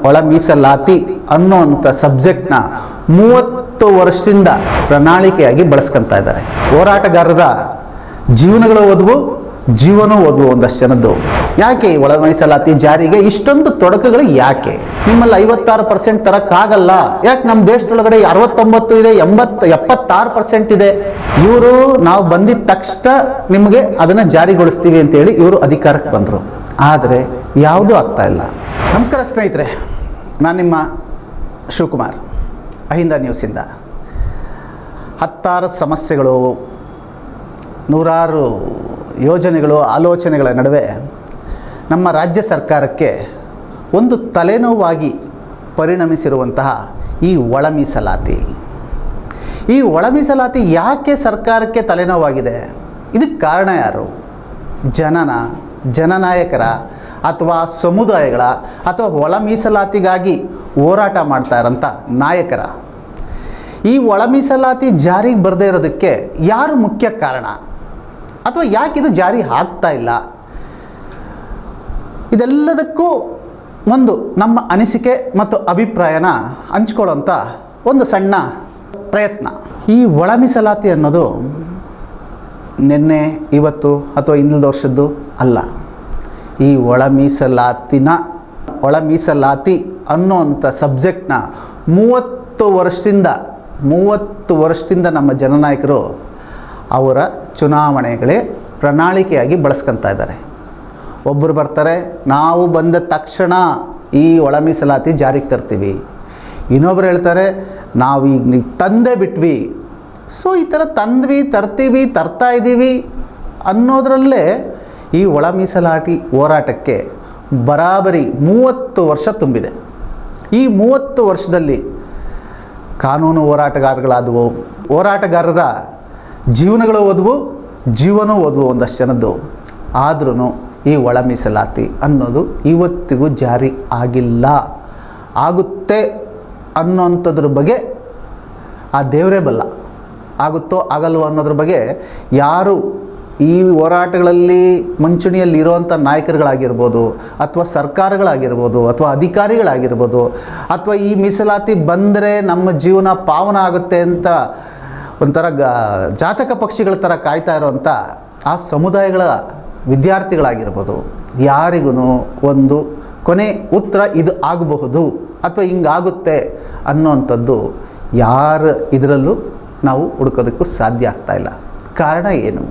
ಒಳ ಮೀಸಲಾತಿ ಅನ್ನೋಂಥ ಸಬ್ಜೆಕ್ಟ್ನ 30 ವರ್ಷದಿಂದ ಪ್ರಣಾಳಿಕೆಯಾಗಿ ಬಳಸ್ಕೊತಾ ಇದ್ದಾರೆ. ಹೋರಾಟಗಾರರ ಜೀವನಗಳು ಓದುವು, ಜೀವನ ಓದುವ ಒಂದಷ್ಟು ಜನದ್ದು. ಯಾಕೆ ಈ ಒಳ ಮೀಸಲಾತಿ ಜಾರಿಗೆ ಇಷ್ಟೊಂದು ತೊಡಕುಗಳು? ಯಾಕೆ ನಿಮ್ಮಲ್ಲಿ 56% ತರಕ್ಕಾಗಲ್ಲ? ಯಾಕೆ ನಮ್ಮ ದೇಶದೊಳಗಡೆ 69 ಇದೆ, 76% ಇದೆ? ಇವರು ನಾವು ಬಂದಿದ್ದ ತಕ್ಷಣ ನಿಮಗೆ ಅದನ್ನು ಜಾರಿಗೊಳಿಸ್ತೀವಿ ಅಂತೇಳಿ ಇವರು ಅಧಿಕಾರಕ್ಕೆ ಬಂದರು. ಆದರೆ ಯಾವುದೂ ಆಗ್ತಾ ಇಲ್ಲ. ನಮಸ್ಕಾರ ಸ್ನೇಹಿತರೆ, ನಾನು ನಿಮ್ಮ ಶಿವಕುಮಾರ್, ಅಹಿಂದ ನ್ಯೂಸಿಂದ. ಹತ್ತಾರು ಸಮಸ್ಯೆಗಳು, ನೂರಾರು ಯೋಜನೆಗಳು, ಆಲೋಚನೆಗಳ ನಡುವೆ ನಮ್ಮ ರಾಜ್ಯ ಸರ್ಕಾರಕ್ಕೆ ಒಂದು ತಲೆನೋವಾಗಿ ಪರಿಣಮಿಸಿರುವಂತಹ ಈ ಒಳ ಮೀಸಲಾತಿ. ಈ ಒಳ ಮೀಸಲಾತಿ ಯಾಕೆ ಸರ್ಕಾರಕ್ಕೆ ತಲೆನೋವಾಗಿದೆ? ಇದಕ್ಕೆ ಕಾರಣ ಯಾರು? ಜನನಾಯಕರ ಅಥವಾ ಸಮುದಾಯಗಳ ಅಥವಾ ಒಳ ಮೀಸಲಾತಿಗಾಗಿ ಹೋರಾಟ ಮಾಡ್ತಾ ಇರೋಂಥ ನಾಯಕರ? ಈ ಒಳ ಮೀಸಲಾತಿ ಜಾರಿಗೆ ಬರದೇ ಇರೋದಕ್ಕೆ ಯಾರು ಮುಖ್ಯ ಕಾರಣ? ಅಥವಾ ಯಾಕಿದು ಜಾರಿ ಆಗ್ತಾ ಇಲ್ಲ? ಇದೆಲ್ಲದಕ್ಕೂ ಒಂದು ನಮ್ಮ ಅನಿಸಿಕೆ ಮತ್ತು ಅಭಿಪ್ರಾಯನ ಹಂಚ್ಕೊಳ್ಳೋಂಥ ಒಂದು ಸಣ್ಣ ಪ್ರಯತ್ನ. ಈ ಒಳ ಮೀಸಲಾತಿ ಅನ್ನೋದು ನಿನ್ನೆ, ಇವತ್ತು ಅಥವಾ ಹಿಂದಿನ ವರ್ಷದ್ದು ಅಲ್ಲ. ಈ ಒಳ ಮೀಸಲಾತಿ ಅನ್ನೋಂಥ ಸಬ್ಜೆಕ್ಟ್ನ 30 ವರ್ಷದಿಂದ ನಮ್ಮ ಜನನಾಯಕರು ಅವರ ಚುನಾವಣೆಗಳೇ ಪ್ರಣಾಳಿಕೆಯಾಗಿ ಬಳಸ್ಕೊತಾ ಇದ್ದಾರೆ. ಒಬ್ಬರು ಬರ್ತಾರೆ, ನಾವು ಬಂದ ತಕ್ಷಣ ಈ ಒಳ ಮೀಸಲಾತಿ ಜಾರಿಗೆ ತರ್ತೀವಿ. ಇನ್ನೊಬ್ರು ಹೇಳ್ತಾರೆ, ನಾವು ಈಗ ತಂದೇ ಬಿಟ್ವಿ. ಸೊ ಈ ಥರ ತರ್ತಾ ಇದ್ದೀವಿ ಅನ್ನೋದರಲ್ಲೇ ಈ ಒಳ ಮೀಸಲಾತಿ ಹೋರಾಟಕ್ಕೆ ಬರಾಬರಿ 30 ವರ್ಷ ತುಂಬಿದೆ. ಈ 30 ವರ್ಷದಲ್ಲಿ ಕಾನೂನು ಹೋರಾಟಗಾರಗಳಾದವು, ಹೋರಾಟಗಾರರ ಜೀವನಗಳು ಓದುವು, ಜೀವನ ಓದುವ ಒಂದಷ್ಟು ಜನದ್ದು. ಆದ್ರೂ ಈ ಒಳ ಮೀಸಲಾತಿ ಅನ್ನೋದು ಇವತ್ತಿಗೂ ಜಾರಿ ಆಗಿಲ್ಲ. ಆಗುತ್ತೆ ಅನ್ನೋಂಥದ್ರ ಬಗ್ಗೆ ಆ ದೇವರೇ ಬಲ್ಲ. ಆಗುತ್ತೋ ಆಗಲ್ವೋ ಅನ್ನೋದ್ರ ಬಗ್ಗೆ ಯಾರು ಈ ಹೋರಾಟಗಳಲ್ಲಿ ಮುಂಚೂಣಿಯಲ್ಲಿ ಇರುವಂಥ ನಾಯಕರುಗಳಾಗಿರ್ಬೋದು, ಅಥವಾ ಸರ್ಕಾರಗಳಾಗಿರ್ಬೋದು, ಅಥವಾ ಅಧಿಕಾರಿಗಳಾಗಿರ್ಬೋದು, ಅಥವಾ ಈ ಮೀಸಲಾತಿ ಬಂದರೆ ನಮ್ಮ ಜೀವನ ಪಾವನ ಆಗುತ್ತೆ ಅಂತ ಒಂಥರ ಜಾತಕ ಪಕ್ಷಿಗಳ ಥರ ಕಾಯ್ತಾ ಇರೋವಂಥ ಆ ಸಮುದಾಯಗಳ ವಿದ್ಯಾರ್ಥಿಗಳಾಗಿರ್ಬೋದು, ಯಾರಿಗೂ ಒಂದು ಕೊನೆ ಉತ್ತರ ಇದು ಆಗಬಹುದು ಅಥವಾ ಹಿಂಗಾಗುತ್ತೆ ಅನ್ನೋವಂಥದ್ದು ಯಾರು ಇದರಲ್ಲೂ ನಾವು ಹುಡುಕೋದಕ್ಕೂ ಸಾಧ್ಯ ಆಗ್ತಾ ಇಲ್ಲ. ಕಾರಣ ಏನು?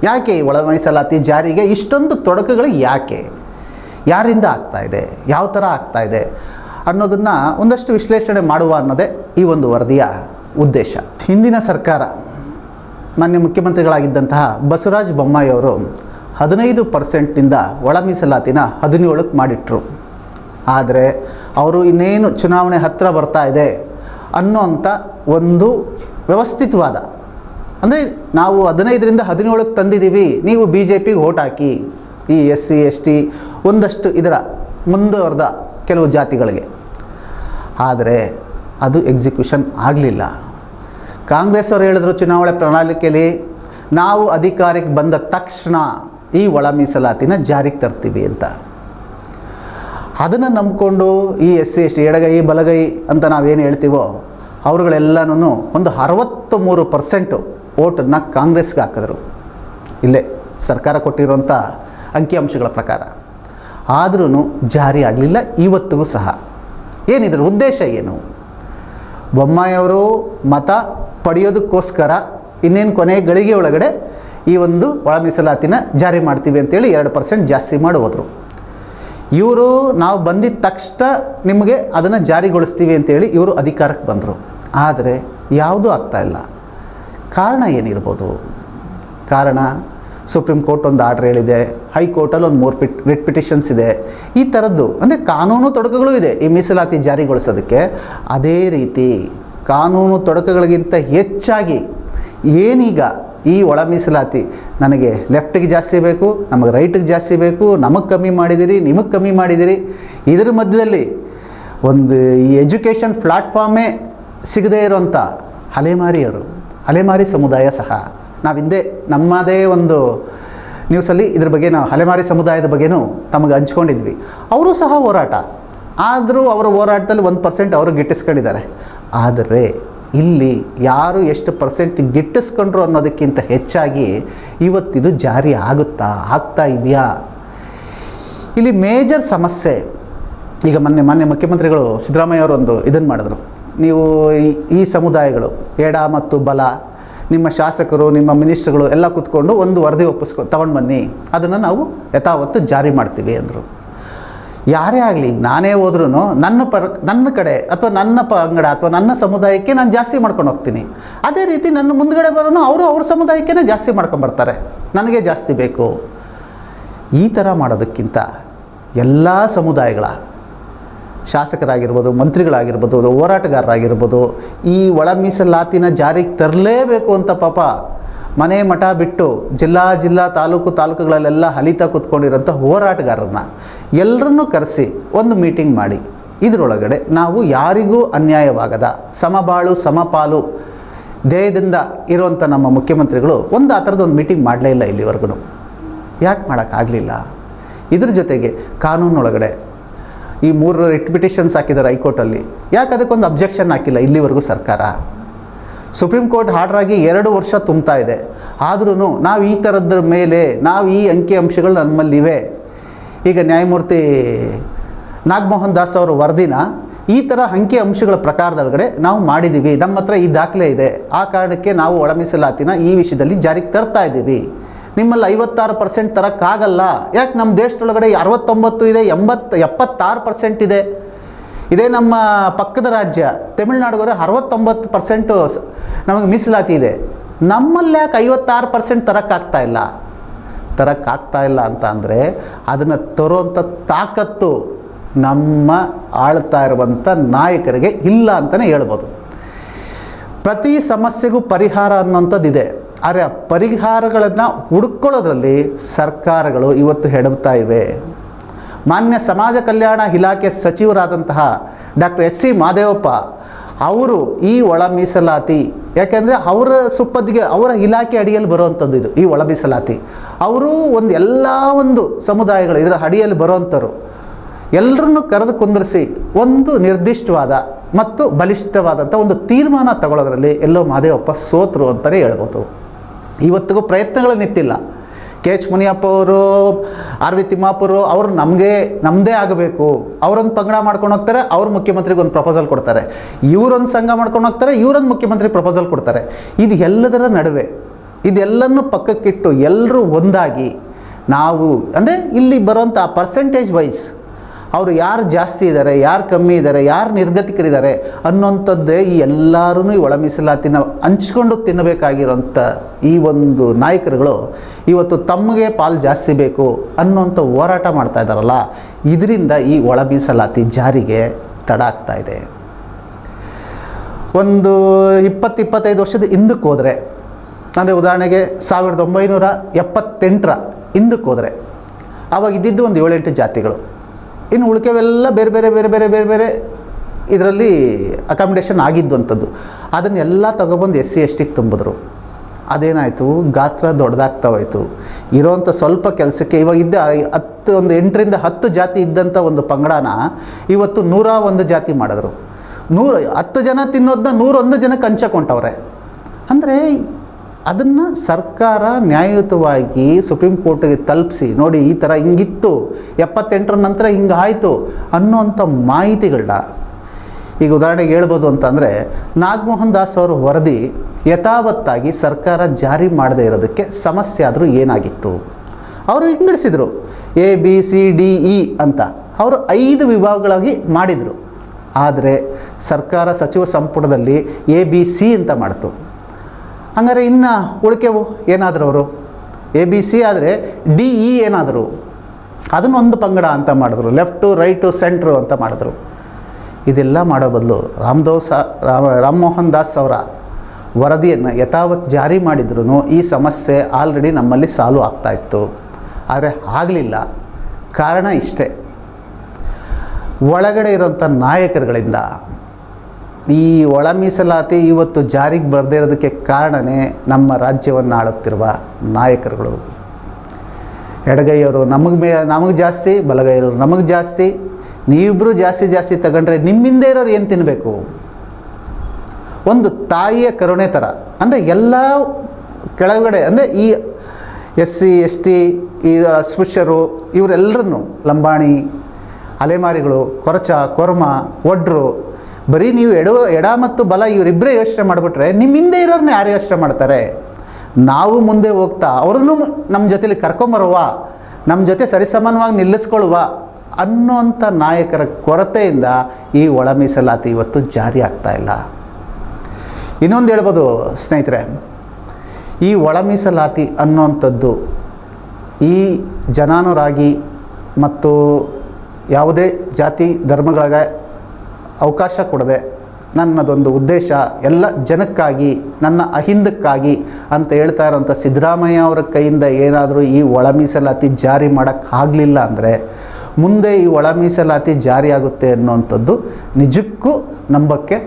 ಯಾಕೆ ಈ ಒಳ ಮೀಸಲಾತಿ ಜಾರಿಗೆ ಇಷ್ಟೊಂದು ತೊಡಕುಗಳು? ಯಾರಿಂದ ಆಗ್ತಾ ಇದೆ? ಯಾವ ಥರ ಆಗ್ತಾ ಇದೆ ಅನ್ನೋದನ್ನು ಒಂದಷ್ಟು ವಿಶ್ಲೇಷಣೆ ಮಾಡುವ ಅನ್ನೋದೇ ಈ ಒಂದು ವರದಿಯ ಉದ್ದೇಶ. ಹಿಂದಿನ ಸರ್ಕಾರ, ಮಾನ್ಯ ಮುಖ್ಯಮಂತ್ರಿಗಳಾಗಿದ್ದಂತಹ ಬಸವರಾಜ ಬೊಮ್ಮಾಯಿ ಅವರು 15%ನಿಂದ ಒಳ ಮೀಸಲಾತಿನ 17ಕ್ಕೆ ಮಾಡಿಟ್ರು. ಆದರೆ ಅವರು ಇನ್ನೇನು ಚುನಾವಣೆ ಹತ್ತಿರ ಬರ್ತಾ ಇದೆ ಅನ್ನೋಂಥ ಒಂದು ವ್ಯವಸ್ಥಿತವಾದ, ಅಂದರೆ ನಾವು 15ರಿಂದ 17ಕ್ಕೆ ತಂದಿದ್ದೀವಿ, ನೀವು BJPಗೆ ಓಟ್ ಹಾಕಿ, ಈ SC ST ಒಂದಷ್ಟು ಇದರ ಮುಂದುವರೆದ ಕೆಲವು ಜಾತಿಗಳಿಗೆ. ಆದರೆ ಅದು ಎಕ್ಸಿಕ್ಯೂಷನ್ ಆಗಲಿಲ್ಲ. ಕಾಂಗ್ರೆಸ್ ಅವರು ಹೇಳಿದ್ರು ಚುನಾವಣೆ ಪ್ರಣಾಳಿಕೆಯಲ್ಲಿ, ನಾವು ಅಧಿಕಾರಕ್ಕೆ ಬಂದ ತಕ್ಷಣ ಈ ಒಳ ಮೀಸಲಾತಿನ ಜಾರಿಗೆ ತರ್ತೀವಿ ಅಂತ. ಅದನ್ನು ನಂಬಿಕೊಂಡು ಈ SC ST ಎಡಗೈ ಬಲಗೈ ಅಂತ ನಾವೇನು ಹೇಳ್ತೀವೋ ಅವ್ರುಗಳೆಲ್ಲನೂ ಒಂದು 63% ಓಟನ್ನು ಕಾಂಗ್ರೆಸ್ಗೆ ಹಾಕಿದ್ರು, ಇಲ್ಲೇ ಸರ್ಕಾರ ಕೊಟ್ಟಿರುವಂಥ ಅಂಕಿಅಂಶಗಳ ಪ್ರಕಾರ. ಆದ್ರೂ ಜಾರಿ ಆಗಲಿಲ್ಲ ಇವತ್ತಿಗೂ ಸಹ. ಏನಿದ್ರ ಉದ್ದೇಶ ಏನು? ಬೊಮ್ಮಾಯಿಯವರು ಮತ ಪಡೆಯೋದಕ್ಕೋಸ್ಕರ ಇನ್ನೇನು ಕೊನೆ ಗಳಿಗೆ ಒಳಗಡೆ ಈ ಒಂದು ಒಳ ಮೀಸಲಾತಿನ ಜಾರಿ ಮಾಡ್ತೀವಿ ಅಂತೇಳಿ 2% ಜಾಸ್ತಿ ಮಾಡಿ ಹೋದರು. ಇವರು ನಾವು ಬಂದಿದ್ದ ತಕ್ಷಣ ನಿಮಗೆ ಅದನ್ನು ಜಾರಿಗೊಳಿಸ್ತೀವಿ ಅಂತೇಳಿ ಇವರು ಅಧಿಕಾರಕ್ಕೆ ಬಂದರು. ಆದರೆ ಯಾವುದೂ ಆಗ್ತಾಯಿಲ್ಲ. ಕಾರಣ ಏನಿರ್ಬೋದು? ಕಾರಣ ಸುಪ್ರೀಂ ಕೋರ್ಟ್ ಒಂದು ಆರ್ಡ್ರ್ ಹೇಳಿದೆ, ಹೈಕೋರ್ಟಲ್ಲಿ ಒಂದು 3 ರಿಟ್ ಪಿಟಿಷನ್ಸ್ ಇದೆ. ಈ ಥರದ್ದು ಅಂದರೆ ಕಾನೂನು ತೊಡಕುಗಳು ಇದೆ ಈ ಮೀಸಲಾತಿ ಜಾರಿಗೊಳಿಸೋದಕ್ಕೆ. ಅದೇ ರೀತಿ ಕಾನೂನು ತೊಡಕುಗಳಿಗಿಂತ ಹೆಚ್ಚಾಗಿ ಏನೀಗ ಈ ಒಳ ಮೀಸಲಾತಿ ನನಗೆ ಲೆಫ್ಟಿಗೆ ಜಾಸ್ತಿ ಬೇಕು, ನಮಗೆ ರೈಟಿಗೆ ಜಾಸ್ತಿ ಬೇಕು, ನಮಗೆ ಕಮ್ಮಿ ಮಾಡಿದಿರಿ, ನಿಮಗೆ ಕಮ್ಮಿ ಮಾಡಿದಿರಿ, ಇದರ ಮಧ್ಯದಲ್ಲಿ ಒಂದು ಈ ಎಜುಕೇಷನ್ ಪ್ಲಾಟ್ಫಾರ್ಮೇ ಸಿಗದೇ ಇರೋಂಥ ಅಲೆಮಾರಿ ಸಮುದಾಯ ಸಹ ನಾವು ಹಿಂದೆ ನಮ್ಮದೇ ಒಂದು ನ್ಯೂಸಲ್ಲಿ ಇದ್ರ ಬಗ್ಗೆ ನಾವು ಅಲೆಮಾರಿ ಸಮುದಾಯದ ಬಗ್ಗೆನೂ ತಮಗೆ ಹಂಚ್ಕೊಂಡಿದ್ವಿ. ಅವರು ಸಹ ಹೋರಾಟ ಆದರೂ ಅವರ ಹೋರಾಟದಲ್ಲಿ 1% ಅವರು ಗಿಟ್ಟಿಸ್ಕೊಂಡಿದ್ದಾರೆ. ಆದರೆ ಇಲ್ಲಿ ಯಾರು ಎಷ್ಟು ಪರ್ಸೆಂಟ್ ಗಿಟ್ಟಿಸ್ಕೊಂಡ್ರು ಅನ್ನೋದಕ್ಕಿಂತ ಹೆಚ್ಚಾಗಿ ಇವತ್ತಿದು ಜಾರಿ ಆಗ್ತಾ ಇದೆಯಾ? ಇಲ್ಲಿ ಮೇಜರ್ ಸಮಸ್ಯೆ, ಈಗ ಮೊನ್ನೆ ಮುಖ್ಯಮಂತ್ರಿಗಳು ಸಿದ್ದರಾಮಯ್ಯ ಅವರು ಒಂದು ಇದನ್ನು ಮಾಡಿದ್ರು, ನೀವು ಈ ಸಮುದಾಯಗಳು ಎಡ ಮತ್ತು ಬಲ, ನಿಮ್ಮ ಶಾಸಕರು ನಿಮ್ಮ ಮಿನಿಸ್ಟ್ರುಗಳು ಎಲ್ಲ ಕೂತ್ಕೊಂಡು ಒಂದು ವರದಿ ತಗೊಂಡು ಬನ್ನಿ, ಅದನ್ನು ನಾವು ಯಥಾವತ್ತು ಜಾರಿ ಮಾಡ್ತೀವಿ ಅಂದರು. ಯಾರೇ ಆಗಲಿ, ನಾನೇ ಹೋದ್ರೂ ನನ್ನ ಕಡೆ ಅಥವಾ ನನ್ನ ಪಂಗಡ ಅಥವಾ ನನ್ನ ಸಮುದಾಯಕ್ಕೆ ನಾನು ಜಾಸ್ತಿ ಮಾಡ್ಕೊಂಡು ಹೋಗ್ತೀನಿ. ಅದೇ ರೀತಿ ನನ್ನ ಮುಂದ್ಗಡೆ ಬರೋನು ಅವರು ಅವ್ರ ಸಮುದಾಯಕ್ಕೇ ಜಾಸ್ತಿ ಮಾಡ್ಕೊಂಬರ್ತಾರೆ, ನನಗೆ ಜಾಸ್ತಿ ಬೇಕು. ಈ ಥರ ಮಾಡೋದಕ್ಕಿಂತ ಎಲ್ಲ ಸಮುದಾಯಗಳ ಶಾಸಕರಾಗಿರ್ಬೋದು, ಮಂತ್ರಿಗಳಾಗಿರ್ಬೋದು, ಹೋರಾಟಗಾರರಾಗಿರ್ಬೋದು, ಈ ಒಳ ಮೀಸಲಾತಿನ ಜಾರಿಗೆ ತರಲೇಬೇಕು ಅಂತ ಪಾಪ ಮನೆ ಮಠ ಬಿಟ್ಟು ಜಿಲ್ಲಾ ತಾಲೂಕುಗಳಲ್ಲೆಲ್ಲ ಹಲಿತಾ ಕೂತ್ಕೊಂಡಿರೋಂಥ ಹೋರಾಟಗಾರರನ್ನ ಎಲ್ಲರನ್ನೂ ಕರೆಸಿ ಒಂದು ಮೀಟಿಂಗ್ ಮಾಡಿ, ಇದರೊಳಗಡೆ ನಾವು ಯಾರಿಗೂ ಅನ್ಯಾಯವಾಗದ ಸಮಬಾಳು ಸಮಪಾಲು ಧ್ಯೇಯದಿಂದ ಇರುವಂಥ ನಮ್ಮ ಮುಖ್ಯಮಂತ್ರಿಗಳು ಆ ಥರದ್ದು ಮೀಟಿಂಗ್ ಮಾಡಲೇ ಇಲ್ಲ ಇಲ್ಲಿವರೆಗೂ. ಯಾಕೆ ಮಾಡೋಕ್ಕಾಗಲಿಲ್ಲ? ಇದ್ರ ಜೊತೆಗೆ ಕಾನೂನೊಳಗಡೆ ಈ 3 ರಿಟ್ ಪಿಟಿಷನ್ಸ್ ಹಾಕಿದ್ದಾರೆ ಹೈಕೋರ್ಟಲ್ಲಿ, ಯಾಕೆ ಅದಕ್ಕೊಂದು ಅಬ್ಜೆಕ್ಷನ್ ಹಾಕಿಲ್ಲ ಇಲ್ಲಿವರೆಗೂ ಸರ್ಕಾರ? ಸುಪ್ರೀಂ ಕೋರ್ಟ್ ಆರ್ಡರ್ ಆಗಿ 2 ವರ್ಷ ತುಂಬ್ತಾ ಇದೆ, ಆದ್ರೂ ನಾವು ಈ ಥರದ್ರ ಮೇಲೆ ನಾವು ಈ ಅಂಕಿಅಂಶಗಳು ನಮ್ಮಲ್ಲಿವೆ. ಈಗ ನ್ಯಾಯಮೂರ್ತಿ ನಾಗಮೋಹನ್ ದಾಸ್ ಅವರ ವರದಿನ ಈ ಥರ ಅಂಕಿಅಂಶಗಳ ಪ್ರಕಾರದೊಳಗಡೆ ನಾವು ಮಾಡಿದ್ದೀವಿ, ನಮ್ಮ ಹತ್ರ ಈ ದಾಖಲೆ ಇದೆ, ಆ ಕಾರಣಕ್ಕೆ ನಾವು ಒಳ ಮೀಸಲಾತಿನ ಈ ವಿಷಯದಲ್ಲಿ ಜಾರಿಗೆ ತರ್ತಾ ಇದ್ದೀವಿ. ನಿಮ್ಮಲ್ಲಿ 56% ತರೋಕ್ಕಾಗಲ್ಲ. ಯಾಕೆ? ನಮ್ಮ ದೇಶದೊಳಗಡೆ 69 ಇದೆ, 76% ಇದೆ. ಇದೇ ನಮ್ಮ ಪಕ್ಕದ ರಾಜ್ಯ ತಮಿಳುನಾಡಿಗವರು 69% ನಮಗೆ ಮೀಸಲಾತಿ ಇದೆ. ನಮ್ಮಲ್ಲಿ ಯಾಕೆ 56% ತರೋಕ್ಕಾಗ್ತಾ ಇಲ್ಲ ಅಂತ ಅಂದರೆ ಅದನ್ನು ತರೋಂಥ ತಾಕತ್ತು ನಮ್ಮ ಆಳ್ತಾ ಇರುವಂಥ ನಾಯಕರಿಗೆ ಇಲ್ಲ ಅಂತಲೇ ಹೇಳ್ಬೋದು. ಪ್ರತಿ ಸಮಸ್ಯೆಗೂ ಪರಿಹಾರ ಅನ್ನೋಂಥದ್ದಿದೆ, ಆದರೆ ಆ ಪರಿಹಾರಗಳನ್ನು ಹುಡುಕೊಳ್ಳೋದ್ರಲ್ಲಿ ಸರ್ಕಾರಗಳು ಇವತ್ತು ಹೆಡಬ್ತಾ ಇವೆ. ಮಾನ್ಯ ಸಮಾಜ ಕಲ್ಯಾಣ ಇಲಾಖೆ ಸಚಿವರಾದಂತಹ ಡಾಕ್ಟರ್ ಎಚ್ ಸಿ ಮಹದೇವಪ್ಪ ಅವರು ಈ ಒಳ ಮೀಸಲಾತಿ, ಯಾಕೆಂದರೆ ಅವರ ಸುಪ್ಪತ್ತಿಗೆ ಅವರ ಇಲಾಖೆ ಅಡಿಯಲ್ಲಿ ಬರುವಂಥದ್ದು ಇದು ಈ ಒಳ ಮೀಸಲಾತಿ. ಅವರು ಎಲ್ಲ ಸಮುದಾಯಗಳು ಇದರ ಅಡಿಯಲ್ಲಿ ಬರುವಂಥವ್ರು ಎಲ್ಲರನ್ನೂ ಕರೆದು ಕುಂದಿರಿಸಿ ಒಂದು ನಿರ್ದಿಷ್ಟವಾದ ಮತ್ತು ಬಲಿಷ್ಠವಾದಂಥ ಒಂದು ತೀರ್ಮಾನ ತಗೊಳ್ಳೋದ್ರಲ್ಲಿ ಎಲ್ಲೋ ಮಹದೇವಪ್ಪ ಸೋತರು ಅಂತಲೇ ಹೇಳ್ಬೋದು. ಇವತ್ತಿಗೂ ಪ್ರಯತ್ನಗಳು ನಿಂತಿಲ್ಲ. ಕೆ ಎಚ್ ಮುನಿಯಪ್ಪ ಅವರು, ಆರ್ ವಿ ತಿಮ್ಮಾಪುರು ಅವರು ನಮ್ಮದೇ ಆಗಬೇಕು, ಅವರೊಂದು ಪಂಗಡ ಮಾಡ್ಕೊಂಡು ಹೋಗ್ತಾರೆ, ಅವ್ರ ಮುಖ್ಯಮಂತ್ರಿಗೆ ಒಂದು ಪ್ರಪೋಸಲ್ ಕೊಡ್ತಾರೆ, ಇವರೊಂದು ಸಂಘ ಮಾಡ್ಕೊಂಡು ಹೋಗ್ತಾರೆ, ಇವರೊಂದು ಮುಖ್ಯಮಂತ್ರಿ ಪ್ರಪೋಸಲ್ ಕೊಡ್ತಾರೆ. ಇದು ಎಲ್ಲದರ ನಡುವೆ ಇದೆಲ್ಲನೂ ಪಕ್ಕಕ್ಕಿಟ್ಟು ಎಲ್ಲರೂ ಒಂದಾಗಿ ನಾವು ಅಂದರೆ ಇಲ್ಲಿ ಬರೋಂಥ ಪರ್ಸೆಂಟೇಜ್ ವೈಸ್ ಅವರು ಯಾರು ಜಾಸ್ತಿ ಇದ್ದಾರೆ, ಯಾರು ಕಮ್ಮಿ ಇದ್ದಾರೆ, ಯಾರು ನಿರ್ಗತಿಕರಿದ್ದಾರೆ ಅನ್ನೋಂಥದ್ದೇ ಈ ಎಲ್ಲರೂ ಈ ಒಳ ಮೀಸಲಾತಿನ ಹಂಚ್ಕೊಂಡು ತಿನ್ನಬೇಕಾಗಿರೋಂಥ ಈ ಒಂದು ನಾಯಕರುಗಳು ಇವತ್ತು ತಮಗೆ ಪಾಲು ಜಾಸ್ತಿ ಬೇಕು ಅನ್ನೋಂಥ ಹೋರಾಟ ಮಾಡ್ತಾ ಇದ್ದಾರಲ್ಲ, ಇದರಿಂದ ಈ ಒಳ ಮೀಸಲಾತಿ ಜಾರಿಗೆ ತಡ ಆಗ್ತಾ ಇದೆ. ಒಂದು 20-25 ವರ್ಷದ ಹಿಂದಕ್ಕೆ ಹೋದರೆ, ಅಂದರೆ ಉದಾಹರಣೆಗೆ 1978 ಹಿಂದಕ್ಕೆ ಹೋದರೆ ಆವಾಗ ಇದ್ದಿದ್ದು ಒಂದು 7-8 ಜಾತಿಗಳು, ಇನ್ನು ಉಳಿಕೆವೆಲ್ಲ ಬೇರೆ ಇದರಲ್ಲಿ ಅಕಾಮಿಡೇಷನ್ ಆಗಿದ್ದು ಅಂಥದ್ದು. ಅದನ್ನೆಲ್ಲ ತಗೊಬಂದು SC/ST ತುಂಬಿದ್ರು. ಅದೇನಾಯಿತು, ಗಾತ್ರ ದೊಡ್ಡದಾಗ್ತಾ ಹೋಯಿತು. ಇರೋವಂಥ ಸ್ವಲ್ಪ ಕೆಲಸಕ್ಕೆ ಇವಾಗ ಇದ್ದ 8ರಿಂದ 10 ಜಾತಿ ಇದ್ದಂಥ ಒಂದು ಪಂಗಡನ ಇವತ್ತು 101 ಜಾತಿ ಮಾಡಿದ್ರು. 10 ಜನ ತಿನ್ನೋದನ್ನ 101 ಜನಕ್ಕೆ ಹಂಚಕೊಂಡವ್ರೆ. ಅಂದರೆ ಅದನ್ನು ಸರ್ಕಾರ ನ್ಯಾಯಯುತವಾಗಿ ಸುಪ್ರೀಂ ಕೋರ್ಟಿಗೆ ತಲುಪಿಸಿ, ನೋಡಿ ಈ ಥರ ಹಿಂಗಿತ್ತು, 78ರ ನಂತರ ಹಿಂಗಾಯಿತು ಅನ್ನೋಂಥ ಮಾಹಿತಿಗಳನ್ನ ಈಗ ಉದಾಹರಣೆಗೆ ಹೇಳ್ಬೋದು ಅಂತಂದರೆ, ನಾಗಮೋಹನ್ ದಾಸ್ ಅವರ ವರದಿ ಯಥಾವತ್ತಾಗಿ ಸರ್ಕಾರ ಜಾರಿ ಮಾಡದೇ ಇರೋದಕ್ಕೆ ಸಮಸ್ಯೆ ಆದರೂ ಏನಾಗಿತ್ತು? ಅವರು ವಿಂಗಡಿಸಿದರು ABCDE ಅಂತ, ಅವರು 5 ವಿಭಾಗಗಳಾಗಿ ಮಾಡಿದರು. ಆದರೆ ಸರ್ಕಾರ ಸಚಿವ ಸಂಪುಟದಲ್ಲಿ ABC ಅಂತ ಮಾಡ್ತು. ಹಂಗಾರೆ ಇನ್ನು ಉಳಿಕೆವು ಏನಾದರೂ ಅವರು ABC ಆದರೆ DE ಏನಾದರೂ ಅದನ್ನು ಒಂದು ಪಂಗಡ ಅಂತ ಮಾಡಿದ್ರು, ಲೆಫ್ಟು ರೈಟು ಸೆಂಟ್ರು ಅಂತ ಮಾಡಿದ್ರು. ಇದೆಲ್ಲ ಮಾಡೋ ಬದಲು ರಾಮಮೋಹನ್ ದಾಸ್ ಅವರ ವರದಿಯನ್ನು ಯಥಾವತ್ ಜಾರಿ ಮಾಡಿದ್ರೂ ಈ ಸಮಸ್ಯೆ ಆಲ್ರೆಡಿ ನಮ್ಮಲ್ಲಿ ಸಾಲ್ವ್ ಆಗ್ತಾಯಿತ್ತು. ಆದರೆ ಆಗಲಿಲ್ಲ. ಕಾರಣ ಇಷ್ಟೇ, ಒಳಗಡೆ ಇರೋಂಥ ನಾಯಕರುಗಳಿಂದ ಈ ಒಳ ಮೀಸಲಾತಿ ಇವತ್ತು ಜಾರಿಗೆ ಬರದೇ ಇರೋದಕ್ಕೆ ಕಾರಣವೇ ನಮ್ಮ ರಾಜ್ಯವನ್ನು ಆಳುತ್ತಿರುವ ನಾಯಕರುಗಳು. ಎಡಗೈಯವರು ನಮಗೆ ಜಾಸ್ತಿ, ಬಲಗೈಯವರು ನಮಗೆ ಜಾಸ್ತಿ, ನೀವಿಬ್ಬರು ಜಾಸ್ತಿ ತಗೊಂಡ್ರೆ ನಿಮ್ಮಿಂದ ಇರೋರು ಏನು ತಿನ್ನಬೇಕು? ಒಂದು ತಾಯಿಯ ಕರುಣೆ ಥರ. ಅಂದರೆ ಎಲ್ಲ ಕೆಳಗಡೆ ಅಂದರೆ ಈ SC ST ಈ ಅಸ್ಪೃಶ್ಯರು ಇವರೆಲ್ಲರನ್ನು, ಲಂಬಾಣಿ, ಅಲೆಮಾರಿಗಳು, ಕೊರಚ, ಕೊರ್ಮ, ಒಡ್ರು, ಬರೀ ನೀವು ಎಡ ಮತ್ತು ಬಲ ಇವರಿಬ್ಬರೇ ಯೋಚನೆ ಮಾಡಿಬಿಟ್ರೆ ನಿಮ್ಮ ಹಿಂದೆ ಇರೋರನ್ನ ಯಾರು ಯೋಚನೆ ಮಾಡ್ತಾರೆ? ನಾವು ಮುಂದೆ ಹೋಗ್ತಾ ಅವ್ರನ್ನೂ ನಮ್ಮ ಜೊತೆಲಿ ಕರ್ಕೊಂಬರುವ, ನಮ್ಮ ಜೊತೆ ಸರಿಸಮಾನವಾಗಿ ನಿಲ್ಲಿಸ್ಕೊಳ್ಳುವ ಅನ್ನೋಂಥ ನಾಯಕರ ಕೊರತೆಯಿಂದ ಈ ಒಳ ಮೀಸಲಾತಿ ಇವತ್ತು ಜಾರಿ ಆಗ್ತಾ ಇಲ್ಲ. ಇನ್ನೊಂದು ಹೇಳ್ಬೋದು ಸ್ನೇಹಿತರೆ, ಈ ಒಳ ಮೀಸಲಾತಿ ಅನ್ನೋಂಥದ್ದು ಈ ಜನಾನುರಾಗಿ ಮತ್ತು ಯಾವುದೇ ಜಾತಿ ಧರ್ಮಗಳಿಗೆ ಅವಕಾಶ ಕೊಡದೆ ನನ್ನದೊಂದು ಉದ್ದೇಶ ಎಲ್ಲ ಜನಕ್ಕಾಗಿ, ನನ್ನ ಅಹಿಂದಕ್ಕಾಗಿ ಅಂತ ಹೇಳ್ತಾ ಇರೋಂಥ ಸಿದ್ದರಾಮಯ್ಯ ಅವರ ಕೈಯಿಂದ ಏನಾದರೂ ಈ ಒಳ ಮೀಸಲಾತಿ ಜಾರಿ ಮಾಡೋಕ್ಕಾಗಲಿಲ್ಲ ಅಂದರೆ ಮುಂದೆ ಈ ಒಳ ಮೀಸಲಾತಿ ಜಾರಿಯಾಗುತ್ತೆ ಅನ್ನುವಂಥದ್ದು ನಿಜಕ್ಕೂ ನಂಬಕ್ಕೆ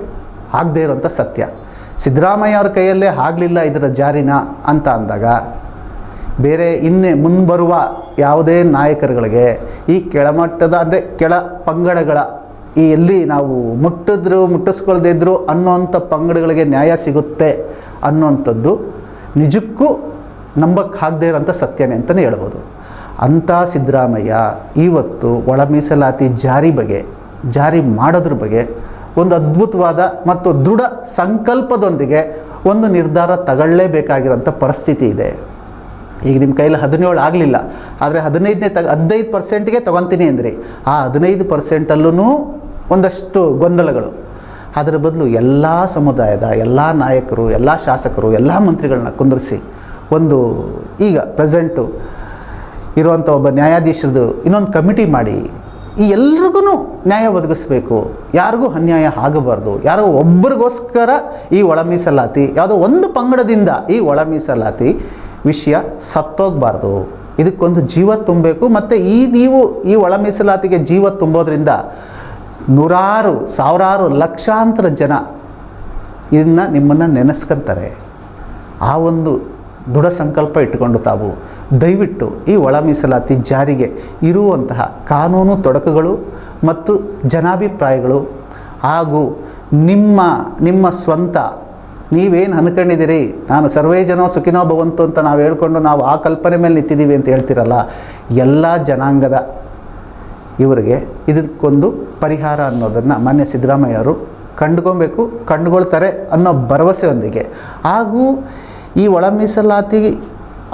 ಆಗದೇ ಇರೋಂಥ ಸತ್ಯ. ಸಿದ್ದರಾಮಯ್ಯ ಅವ್ರ ಕೈಯಲ್ಲೇ ಆಗಲಿಲ್ಲ ಇದರ ಜಾರಿನ ಅಂತ ಅಂದಾಗ ಬೇರೆ ಮುಂಬರುವ ಯಾವುದೇ ನಾಯಕರುಗಳಿಗೆ ಈ ಕೆಳಮಟ್ಟದ ಅಂದರೆ ಕೆಳ ಪಂಗಡಗಳ ಈ ಎಲ್ಲಿ ನಾವು ಮುಟ್ಟಿಸ್ಕೊಳ್ದೇ ಇದ್ರು ಅನ್ನೋಂಥ ಪಂಗಡಗಳಿಗೆ ನ್ಯಾಯ ಸಿಗುತ್ತೆ ಅನ್ನೋಂಥದ್ದು ನಿಜಕ್ಕೂ ನಂಬಕ್ಕಾಗದೇ ಇರೋಂಥ ಸತ್ಯನೇ ಅಂತಲೇ ಹೇಳ್ಬೋದು. ಅಂಥ ಸಿದ್ದರಾಮಯ್ಯ ಇವತ್ತು ಒಳ ಮೀಸಲಾತಿ ಜಾರಿ ಮಾಡೋದ್ರ ಬಗ್ಗೆ ಒಂದು ಅದ್ಭುತವಾದ ಮತ್ತು ದೃಢ ಸಂಕಲ್ಪದೊಂದಿಗೆ ಒಂದು ನಿರ್ಧಾರ ತಗೊಳ್ಳೇಬೇಕಾಗಿರೋಂಥ ಪರಿಸ್ಥಿತಿ ಇದೆ. ಈಗ ನಿಮ್ಮ ಕೈಲಿ 17 ಆಗಲಿಲ್ಲ, ಆದರೆ 15% ತೊಗೊತೀನಿ ಅಂದ್ರಿ. ಆ 15%ಅಲ್ಲೂ ಒಂದಷ್ಟು ಗೊಂದಲಗಳು. ಅದರ ಬದಲು ಎಲ್ಲ ಸಮುದಾಯದ ಎಲ್ಲ ನಾಯಕರು, ಎಲ್ಲ ಶಾಸಕರು, ಎಲ್ಲ ಮಂತ್ರಿಗಳನ್ನ ಕುಂದಿರಿಸಿ ಒಂದು ಈಗ ಪ್ರೆಸೆಂಟು ಇರುವಂಥ ಒಬ್ಬ ನ್ಯಾಯಾಧೀಶರದು ಇನ್ನೊಂದು ಕಮಿಟಿ ಮಾಡಿ ಈ ಎಲ್ರಿಗೂ ನ್ಯಾಯ ಒದಗಿಸ್ಬೇಕು, ಯಾರಿಗೂ ಅನ್ಯಾಯ ಆಗಬಾರ್ದು, ಯಾರೋ ಒಬ್ಬರಿಗೋಸ್ಕರ ಈ ಒಳ ಮೀಸಲಾತಿ, ಯಾವುದೋ ಒಂದು ಪಂಗಡದಿಂದ ಈ ಒಳ ಮೀಸಲಾತಿ ವಿಷಯ ಸತ್ತೋಗಬಾರ್ದು, ಇದಕ್ಕೊಂದು ಜೀವ ತುಂಬಬೇಕು. ಮತ್ತು ನೀವು ಈ ಒಳ ಮೀಸಲಾತಿಗೆ ಜೀವ ತುಂಬೋದ್ರಿಂದ ನೂರಾರು, ಸಾವಿರಾರು, ಲಕ್ಷಾಂತರ ಜನ ಇದನ್ನು ನಿಮ್ಮನ್ನು ನೆನೆಸ್ಕೊಂತಾರೆ. ಆ ಒಂದು ದೃಢ ಸಂಕಲ್ಪ ಇಟ್ಟುಕೊಂಡು ತಾವು ದಯವಿಟ್ಟು ಈ ಒಳ ಮೀಸಲಾತಿ ಜಾರಿಗೆ ಇರುವಂತಹ ಕಾನೂನು ತೊಡಕುಗಳು ಮತ್ತು ಜನಾಭಿಪ್ರಾಯಗಳು ಹಾಗೂ ನಿಮ್ಮ ಸ್ವಂತ ನೀವೇನು ಅನ್ಕೊಂಡಿದ್ದೀರಿ, ನಾನು ಸರ್ವೇ ಜನೋ ಸುಖಿನೋ ಭವಂತು ಅಂತ ನಾವು ಹೇಳ್ಕೊಂಡು ನಾವು ಆ ಕಲ್ಪನೆ ಮೇಲೆ ನಿಂತಿದ್ದೀವಿ ಅಂತ ಹೇಳ್ತಿರಲ್ಲ, ಎಲ್ಲ ಜನಾಂಗದ ಇವರಿಗೆ ಇದಕ್ಕೊಂದು ಪರಿಹಾರ ಅನ್ನೋದನ್ನು ಮಾನ್ಯ ಸಿದ್ದರಾಮಯ್ಯ ಅವರು ಕಂಡುಕೊಳ್ತಾರೆ ಅನ್ನೋ ಭರವಸೆಯೊಂದಿಗೆ. ಹಾಗೂ ಈ ಒಳ ಮೀಸಲಾತಿ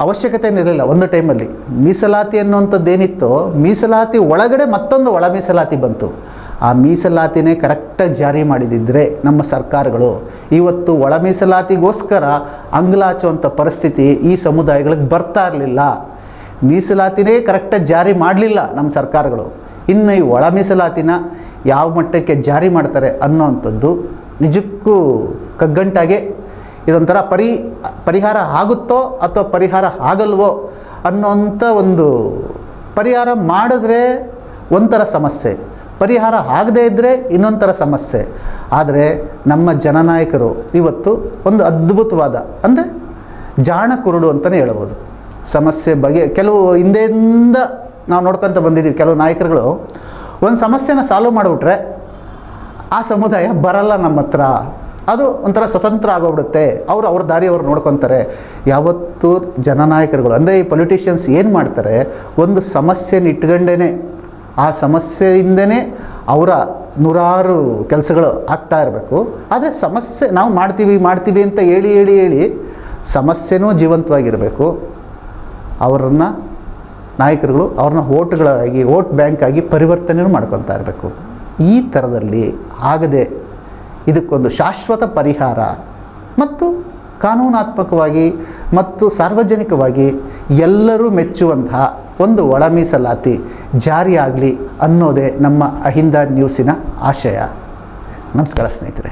ಅವಶ್ಯಕತೆ ಇರಲಿಲ್ಲ ಒಂದು ಟೈಮಲ್ಲಿ. ಮೀಸಲಾತಿ ಅನ್ನುವಂಥದ್ದೇನಿತ್ತೋ ಮೀಸಲಾತಿ ಒಳಗಡೆ ಮತ್ತೊಂದು ಒಳ ಮೀಸಲಾತಿ ಬಂತು. ಆ ಮೀಸಲಾತಿನೇ ಕರೆಕ್ಟಾಗಿ ಜಾರಿ ಮಾಡಿದಿದ್ದರೆ ನಮ್ಮ ಸರ್ಕಾರಗಳು ಇವತ್ತು ಒಳ ಮೀಸಲಾತಿಗೋಸ್ಕರ ಅಂಗಲಾಚುವಂಥ ಪರಿಸ್ಥಿತಿ ಈ ಸಮುದಾಯಗಳಿಗೆ ಬರ್ತಾ ಇರಲಿಲ್ಲ. ಮೀಸಲಾತಿನೇ ಕರೆಕ್ಟಾಗಿ ಜಾರಿ ಮಾಡಲಿಲ್ಲ ನಮ್ಮ ಸರ್ಕಾರಗಳು. ಇನ್ನು ಈ ಒಳ ಮೀಸಲಾತಿನ ಯಾವ ಮಟ್ಟಕ್ಕೆ ಜಾರಿ ಮಾಡ್ತಾರೆ ಅನ್ನೋವಂಥದ್ದು ನಿಜಕ್ಕೂ ಕಗ್ಗಂಟಾಗೆ ಇದೊಂಥರ ಪರಿಹಾರ ಆಗುತ್ತೋ ಅಥವಾ ಪರಿಹಾರ ಆಗಲ್ವೋ ಅನ್ನೋಂಥ ಒಂದು, ಪರಿಹಾರ ಮಾಡಿದ್ರೆ ಒಂಥರ ಸಮಸ್ಯೆ, ಪರಿಹಾರ ಆಗದೇ ಇದ್ದರೆ ಇನ್ನೊಂಥರ ಸಮಸ್ಯೆ. ಆದರೆ ನಮ್ಮ ಜನನಾಯಕರು ಇವತ್ತು ಒಂದು ಅದ್ಭುತವಾದ, ಅಂದರೆ ಜಾಣ ಕುರುಡು ಅಂತಲೇ ಹೇಳ್ಬೋದು. ಸಮಸ್ಯೆ ಬಗ್ಗೆ ಕೆಲವು ಹಿಂದೆಯಿಂದ ನಾವು ನೋಡ್ಕೊತ ಬಂದಿದ್ದೀವಿ. ಕೆಲವು ನಾಯಕರುಗಳು ಒಂದು ಸಮಸ್ಯೆನ ಸಾಲ್ವ್ ಮಾಡಿಬಿಟ್ರೆ ಆ ಸಮುದಾಯ ಬರಲ್ಲ ನಮ್ಮ ಹತ್ರ, ಅದು ಒಂಥರ ಸ್ವತಂತ್ರ ಆಗೋಗ್ಬಿಡುತ್ತೆ, ಅವ್ರ ದಾರಿ ಅವ್ರು ನೋಡ್ಕೊತಾರೆ. ಯಾವತ್ತೂ ಜನನಾಯಕರುಗಳು ಅಂದರೆ ಈ ಪೊಲಿಟಿಷಿಯನ್ಸ್ ಏನು ಮಾಡ್ತಾರೆ, ಒಂದು ಸಮಸ್ಯೆನ ಇಟ್ಕೊಂಡೇ ಆ ಸಮಸ್ಯೆಯಿಂದನೇ ಅವರ ನೂರಾರು ಕೆಲಸಗಳು ಆಗ್ತಾ ಇರಬೇಕು. ಆದರೆ ಸಮಸ್ಯೆ ನಾವು ಮಾಡ್ತೀವಿ ಅಂತ ಹೇಳಿ ಸಮಸ್ಯೆನೂ ಜೀವಂತವಾಗಿರಬೇಕು. ಅವರನ್ನು ನಾಯಕರುಗಳು ಅವ್ರನ್ನ ವೋಟ್ ಬ್ಯಾಂಕ್ ಆಗಿ ಪರಿವರ್ತನೆಯೂ ಮಾಡ್ಕೊತಾ ಇರಬೇಕು. ಈ ಥರದಲ್ಲಿ ಆಗದೆ ಇದಕ್ಕೊಂದು ಶಾಶ್ವತ ಪರಿಹಾರ ಮತ್ತು ಕಾನೂನಾತ್ಮಕವಾಗಿ ಮತ್ತು ಸಾರ್ವಜನಿಕವಾಗಿ ಎಲ್ಲರೂ ಮೆಚ್ಚುವಂತಹ ಒಂದು ಒಳ ಮೀಸಲಾತಿ ಜಾರಿಯಾಗಲಿ ಅನ್ನೋದೇ ನಮ್ಮ ಅಹಿಂದ ನ್ಯೂಸಿನ ಆಶಯ. ನಮಸ್ಕಾರ ಸ್ನೇಹಿತರೆ.